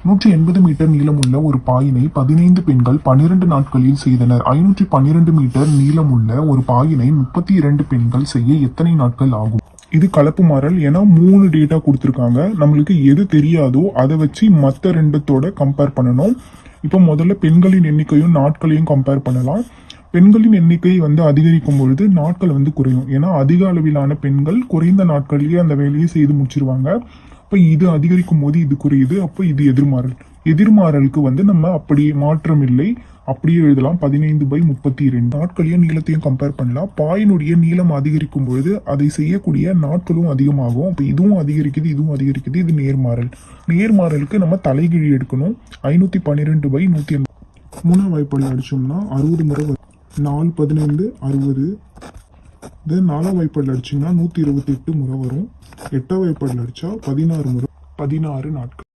180 metre நீளமுள்ள ஒரு பாயினை 15 பெண்கள் 12 நாட்களில் செய்தனர். 512 மீட்டர் நீளமுள்ள ஒரு பாயினை 32 பெண்கள் செய்ய எத்தனை நாட்கள் ஆகும்? இது கலப்பு மாறல். ஏன்னா 3 டேட்டா கொடுத்துருக்காங்க. நம்மளுக்கு எது தெரியாதோ அதை வச்சு மற்ற ரெண்டுத்தோட கம்பேர் பண்ணணும். இப்போ முதல்ல பெண்களின் எண்ணிக்கையும் நாட்களையும் கம்பேர் பண்ணலாம். பெண்களின் எண்ணிக்கை அதிகரிக்கும் பொழுது நாட்கள் குறையும். ஏன்னா அதிக அளவிலான பெண்கள் குறைந்த நாட்களிலேயே அந்த வேலையை செய்து முடிச்சிருவாங்க. அப்போ இது அதிகரிக்கும் போது இது குறையுது. அப்போ இது எதிர்மாறல். எதிர்மாறலுக்கு நம்ம அப்படியே மாற்றம் இல்லை, அப்படியே எழுதலாம். 15/32 நாட்களையும் நீளத்தையும் கம்பேர் பண்ணலாம். பாயினுடைய நீளம் அதிகரிக்கும் பொழுது அதை செய்யக்கூடிய நாட்களும் அதிகமாகும். அப்போ இதுவும் அதிகரிக்குது, இதுவும் அதிகரிக்குது. இது நேர்மாறல். நேர்மாறலுக்கு நம்ம தலைகீழி எடுக்கணும். 512/180 மூணாம் வாய்ப்பாடில் அடிச்சோம்னா 60 முறை வரும். 4 15 60. தென் 4ஆம் வாய்ப்பாடில் அடிச்சிங்கன்னா 128 முறை வரும். 8ஆம் வாய்ப்பாடில் அடித்தா 16 முறை, 16 நாட்கள்.